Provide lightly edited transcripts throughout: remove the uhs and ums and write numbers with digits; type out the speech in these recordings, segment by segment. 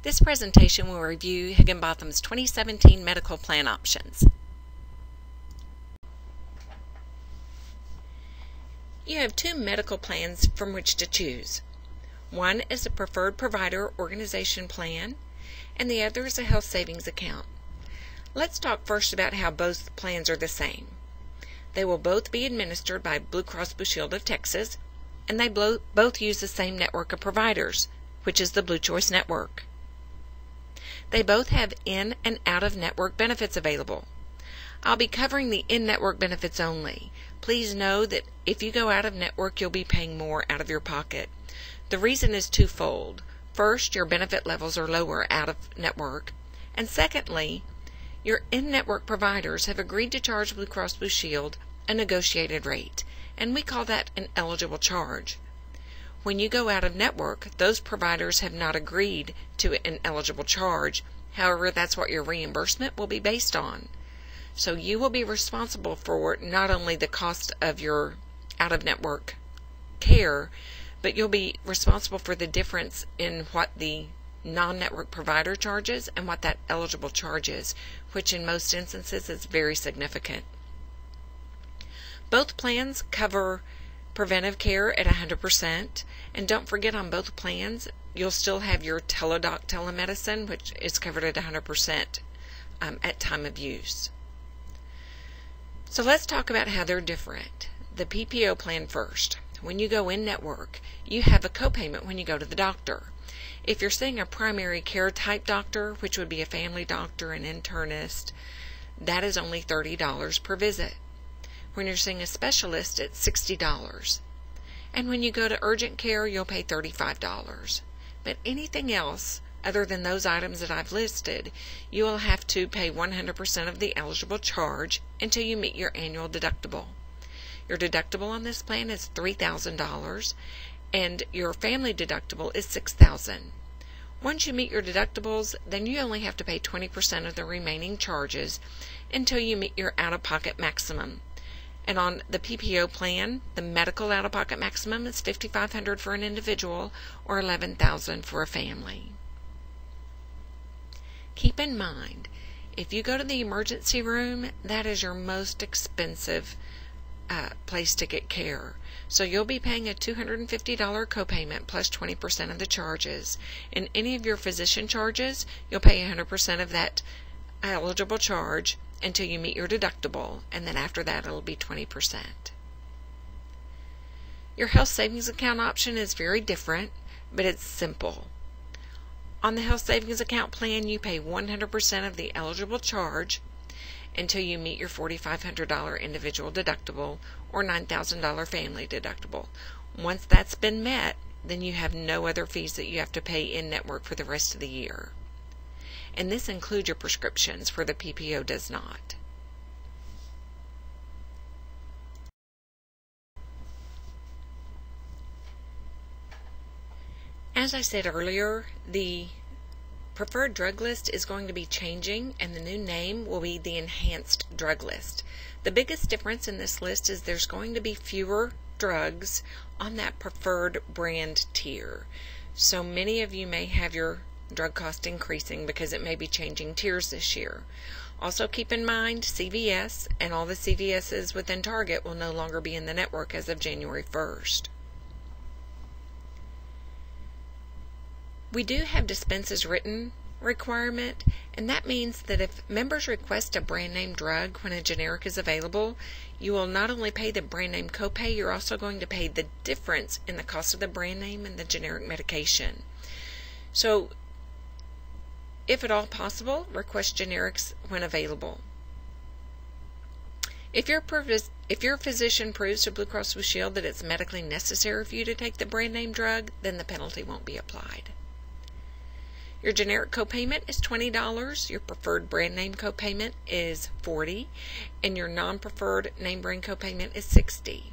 This presentation will review Higginbotham's 2017 medical plan options. You have two medical plans from which to choose. One is a preferred provider organization plan, and the other is a health savings account. Let's talk first about how both plans are the same. They will both be administered by Blue Cross Blue Shield of Texas, and they both use the same network of providers, which is the Blue Choice Network. They both have in and out of network benefits available. I'll be covering the in-network benefits only. Please know that if you go out of network, you'll be paying more out of your pocket. The reason is twofold. First, your benefit levels are lower out of network, and secondly, your in-network providers have agreed to charge Blue Cross Blue Shield a negotiated rate, and we call that an eligible charge. When you go out of network, those providers have not agreed to an eligible charge. However, that's what your reimbursement will be based on. So you will be responsible for not only the cost of your out-of-network care, but you'll be responsible for the difference in what the non-network provider charges and what that eligible charge is, which in most instances is very significant. Both plans cover preventive care at 100%, and don't forget, on both plans you'll still have your teledoc telemedicine, which is covered at 100% at time of use. So let's talk about how they're different. The PPO plan first. When you go in network, you have a copayment when you go to the doctor. If you're seeing a primary care type doctor, which would be a family doctor, an internist, that is only $30 per visit. When you're seeing a specialist, it's $60. And when you go to urgent care, you'll pay $35. But anything else other than those items that I've listed, you will have to pay 100% of the eligible charge until you meet your annual deductible. Your deductible on this plan is $3,000, and your family deductible is $6,000. Once you meet your deductibles, then you only have to pay 20% of the remaining charges until you meet your out-of-pocket maximum. And on the PPO plan, the medical out-of-pocket maximum is $5,500 for an individual or $11,000 for a family. Keep in mind, if you go to the emergency room, that is your most expensive place to get care. So you'll be paying a $250 copayment plus 20% of the charges. In any of your physician charges, you'll pay 100% of that eligible charge until you meet your deductible, and then after that it'll be 20%. Your health savings account option is very different, but it's simple. On the health savings account plan, you pay 100% of the eligible charge until you meet your $4,500 individual deductible or $9,000 family deductible. Once that's been met, then you have no other fees that you have to pay in network for the rest of the year. And this includes your prescriptions, where the PPO does not. As I said earlier, the preferred drug list is going to be changing, and the new name will be the enhanced drug list. The biggest difference in this list is there's going to be fewer drugs on that preferred brand tier. So many of you may have your drug cost increasing because it may be changing tiers this year. Also keep in mind, CVS and all the CVS's within Target will no longer be in the network as of January 1st. We do have dispenses written requirement, and that means that if members request a brand name drug when a generic is available, you will not only pay the brand name copay, you're also going to pay the difference in the cost of the brand name and the generic medication. So if at all possible, request generics when available. If your physician proves to Blue Cross Blue Shield that it's medically necessary for you to take the brand name drug, then the penalty won't be applied. Your generic copayment is $20, your preferred brand name copayment is $40, and your non-preferred name brand copayment is $60.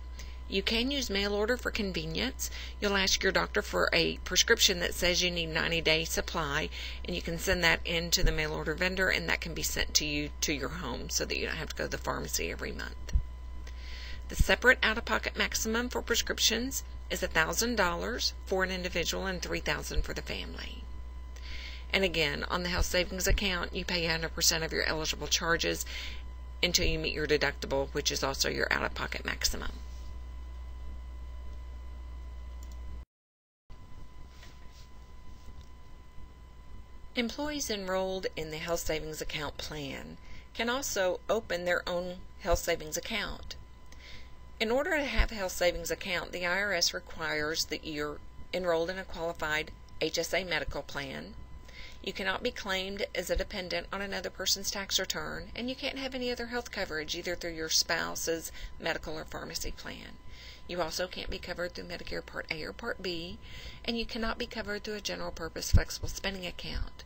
You can use mail order for convenience. You'll ask your doctor for a prescription that says you need 90-day supply, and you can send that in to the mail order vendor, and that can be sent to you to your home so that you don't have to go to the pharmacy every month. The separate out-of-pocket maximum for prescriptions is $1,000 for an individual and $3,000 for the family. And again, on the health savings account, you pay 100% of your eligible charges until you meet your deductible, which is also your out-of-pocket maximum. Employees enrolled in the health savings account plan can also open their own health savings account. In order to have a health savings account, the IRS requires that you're enrolled in a qualified HSA medical plan. You cannot be claimed as a dependent on another person's tax return, and you can't have any other health coverage either through your spouse's medical or pharmacy plan. You also can't be covered through Medicare Part A or Part B, and you cannot be covered through a general purpose flexible spending account,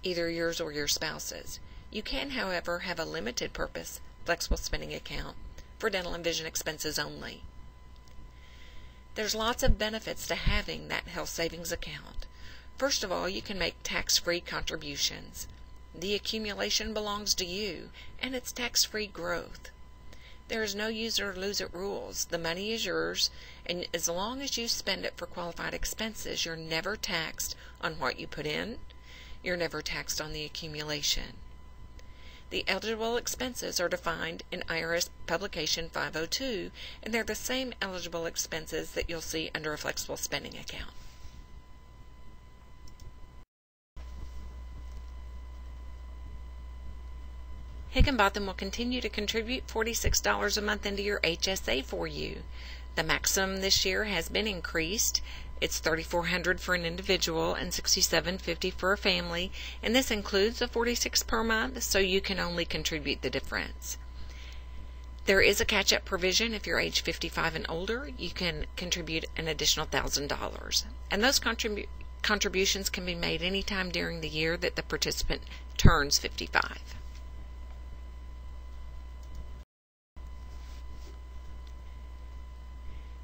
either yours or your spouse's. You can, however, have a limited purpose flexible spending account for dental and vision expenses only. There's lots of benefits to having that health savings account. First of all, you can make tax-free contributions. The accumulation belongs to you, and it's tax-free growth. There is no use it or lose it rules. The money is yours, and as long as you spend it for qualified expenses, you're never taxed on what you put in. You're never taxed on the accumulation. The eligible expenses are defined in IRS Publication 502, and they're the same eligible expenses that you'll see under a flexible spending account. Higginbotham will continue to contribute $46 a month into your HSA for you. The maximum this year has been increased. It's $3,400 for an individual and $6,750 for a family, and this includes the $46 per month, so you can only contribute the difference. There is a catch-up provision. If you're age 55 and older, you can contribute an additional $1,000, and those contributions can be made anytime during the year that the participant turns 55.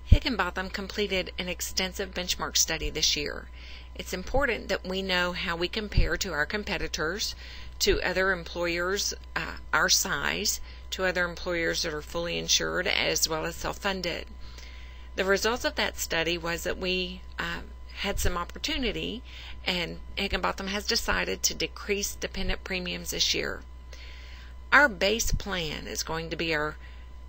Higginbotham completed an extensive benchmark study this year. It's important that we know how we compare to our competitors, to other employers our size, to other employers that are fully insured as well as self-funded. The results of that study was that we had some opportunity, and Higginbotham has decided to decrease dependent premiums this year. Our base plan is going to be our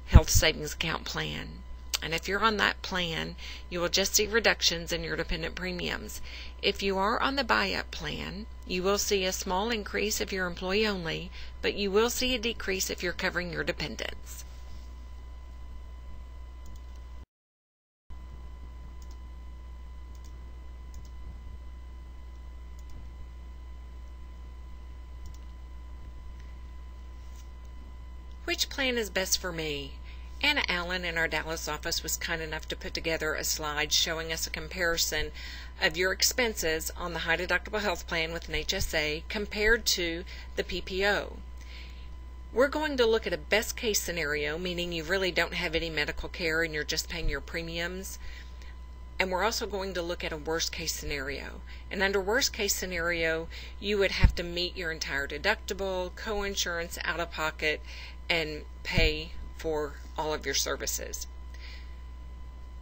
health savings account plan. And if you're on that plan, you will just see reductions in your dependent premiums. If you are on the buy-up plan, you will see a small increase if you're employee only, but you will see a decrease if you're covering your dependents. Which plan is best for me? Anna Allen in our Dallas office was kind enough to put together a slide showing us a comparison of your expenses on the high deductible health plan with an HSA compared to the PPO. We're going to look at a best case scenario, meaning you really don't have any medical care and you're just paying your premiums. And we're also going to look at a worst case scenario. And under worst case scenario, you would have to meet your entire deductible, co-insurance, out of pocket, and pay for all of your services.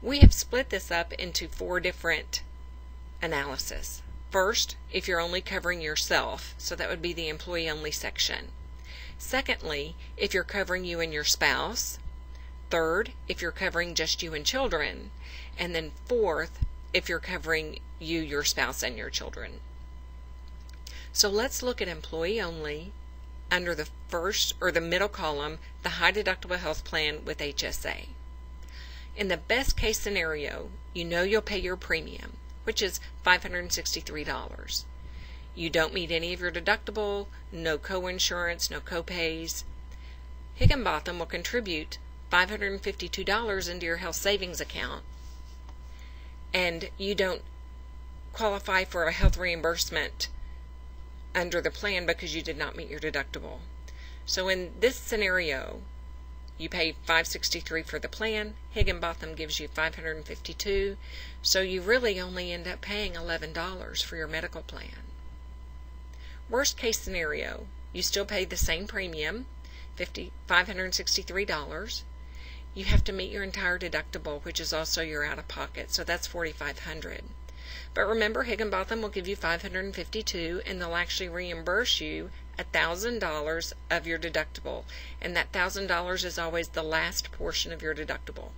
We have split this up into 4 different analysis. First, if you're only covering yourself, so that would be the employee only section. Secondly, if you're covering you and your spouse. Third, if you're covering just you and children. And then fourth, if you're covering you, your spouse, and your children. So let's look at employee only. Under the first or the middle column, the high deductible health plan with HSA. In the best case scenario, you know you'll pay your premium, which is $563. You don't meet any of your deductible, no co-insurance, no co-pays. Higginbotham will contribute $552 into your health savings account, and you don't qualify for a health reimbursement under the plan because you did not meet your deductible. So in this scenario, you pay $563 for the plan. Higginbotham gives you $552, so you really only end up paying $11 for your medical plan. Worst case scenario, you still pay the same premium, $563. You have to meet your entire deductible, which is also your out-of-pocket, so that's $4,500. But remember, Higginbotham will give you $552, and they'll actually reimburse you $1,000 of your deductible, and that $1,000 is always the last portion of your deductible.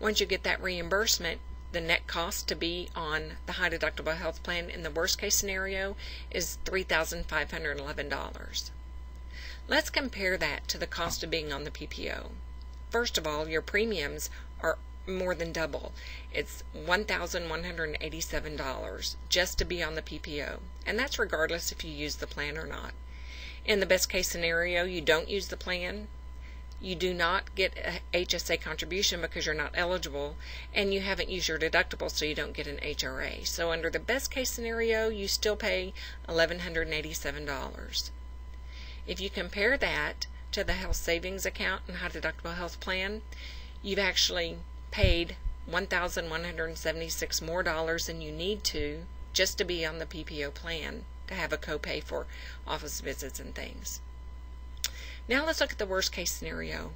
Once you get that reimbursement, the net cost to be on the high deductible health plan in the worst case scenario is $3,511. Let's compare that to the cost of being on the PPO. First of all, your premiums are more than double. It's $1,187 just to be on the PPO, and that's regardless if you use the plan or not. In the best case scenario, you don't use the plan, you do not get a HSA contribution because you're not eligible, and you haven't used your deductible, so you don't get an HRA. So under the best case scenario, you still pay $1,187. If you compare that to the health savings account and high deductible health plan, you've actually paid $1,176 more than you need to just to be on the PPO plan to have a copay for office visits and things. Now let's look at the worst case scenario.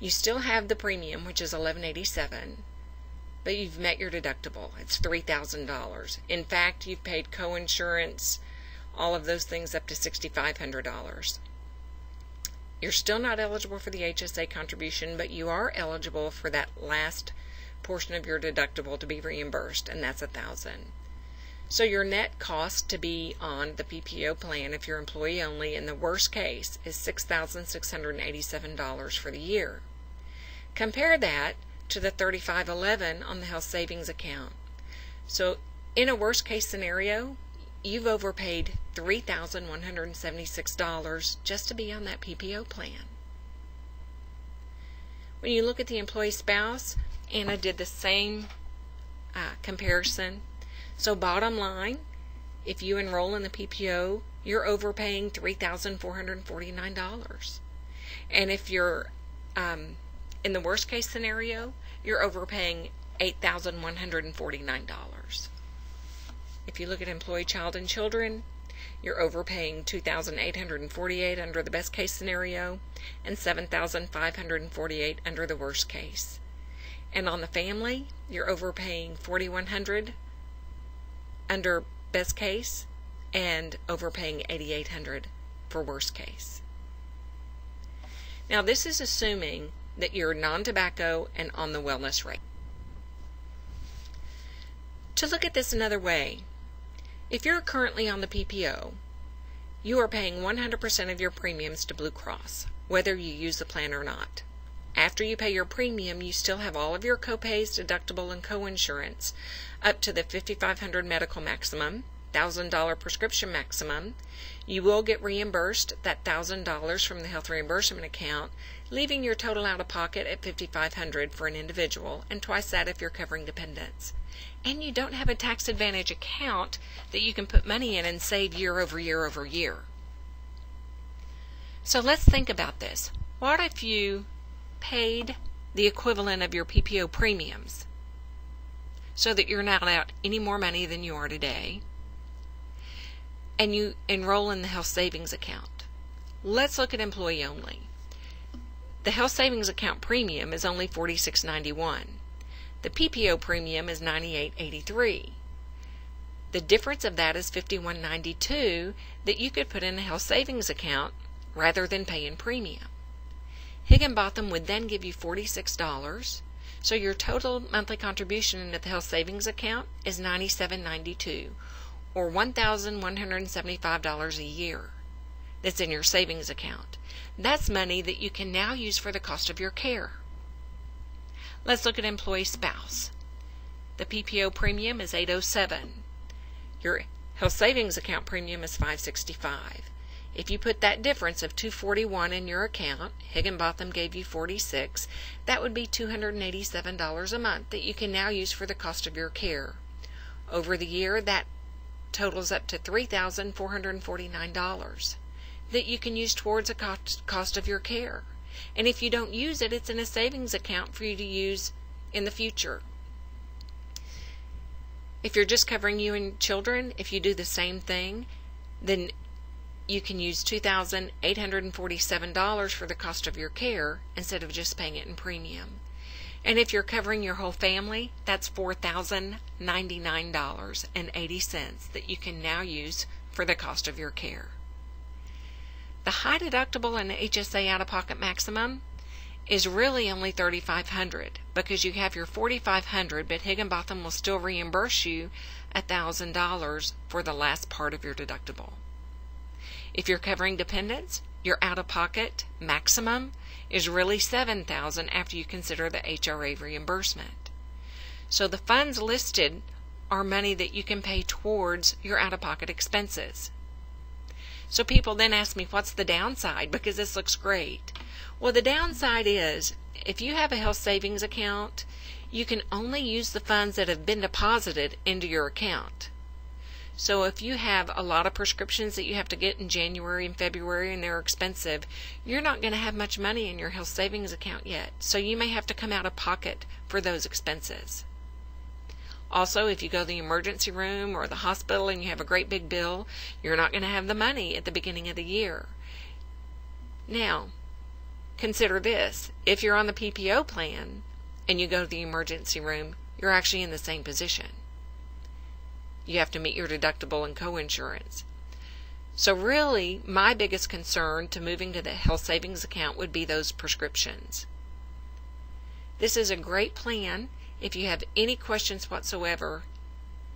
You still have the premium, which is $1,187, but you've met your deductible. It's $3,000. In fact, you've paid coinsurance, all of those things up to $6,500. You're still not eligible for the HSA contribution, but you are eligible for that last portion of your deductible to be reimbursed, and that's $1,000. So your net cost to be on the PPO plan, if you're employee only, in the worst case, is $6,687 for the year. Compare that to the $3,511 on the health savings account. So in a worst case scenario, you've overpaid $3,176 just to be on that PPO plan. When you look at the employee spouse, Anna did the same comparison. So bottom line, if you enroll in the PPO, you're overpaying $3,449. And if you're in the worst case scenario, you're overpaying $8,149. If you look at employee, child, and children, you're overpaying $2,848 under the best case scenario and $7,548 under the worst case. And on the family, you're overpaying $4,100 under best case and overpaying $8,800 for worst case. Now this is assuming that you're non-tobacco and on the wellness rate. To look at this another way, if you're currently on the PPO, you are paying 100% of your premiums to Blue Cross, whether you use the plan or not. After you pay your premium, you still have all of your copays, deductible, and coinsurance up to the $5,500 medical maximum, $1,000 prescription maximum. You will get reimbursed that $1,000 from the health reimbursement account, leaving your total out of pocket at $5,500 for an individual and twice that if you're covering dependents. And you don't have a tax advantage account that you can put money in and save year over year over year. So let's think about this. What if you paid the equivalent of your PPO premiums so that you're not out any more money than you are today, and you enroll in the health savings account? Let's look at employee only. The health savings account premium is only $46.91. The PPO premium is $98.83. The difference of that is $51.92 that you could put in a health savings account rather than pay in premium. Higginbotham would then give you $46, so your total monthly contribution into the health savings account is $97.92, or $1,175 a year that's in your savings account. That's money that you can now use for the cost of your care. Let's look at employee spouse. The PPO premium is $807. Your health savings account premium is $565. If you put that difference of $241 in your account, Higginbotham gave you $46, that would be $287 a month that you can now use for the cost of your care. Over the year, that totals up to $3,449 that you can use towards the cost of your care. And if you don't use it, it's in a savings account for you to use in the future. If you're just covering you and children, if you do the same thing, then you can use $2,847 for the cost of your care instead of just paying it in premium. And if you're covering your whole family, that's $4,099.80 that you can now use for the cost of your care. The high deductible and HSA out-of-pocket maximum is really only $3,500 because you have your $4,500, but Higginbotham will still reimburse you $1,000 for the last part of your deductible. If you're covering dependents, your out-of-pocket maximum is really $7,000 after you consider the HRA reimbursement. So the funds listed are money that you can pay towards your out-of-pocket expenses. So people then ask me, what's the downside? Because this looks great. Well, the downside is, if you have a health savings account, you can only use the funds that have been deposited into your account. So if you have a lot of prescriptions that you have to get in January and February and they're expensive, you're not going to have much money in your health savings account yet. So you may have to come out of pocket for those expenses. Also, if you go to the emergency room or the hospital and you have a great big bill, you're not going to have the money at the beginning of the year. Now, consider this. If you're on the PPO plan and you go to the emergency room, you're actually in the same position. You have to meet your deductible and co-insurance. So really, my biggest concern to moving to the health savings account would be those prescriptions. This is a great plan. If you have any questions whatsoever,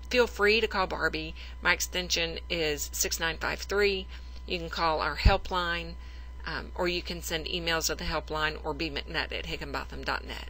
feel free to call Barbie. My extension is 6953. You can call our helpline, or you can send emails to the helpline or bmcnutt@higginbotham.net.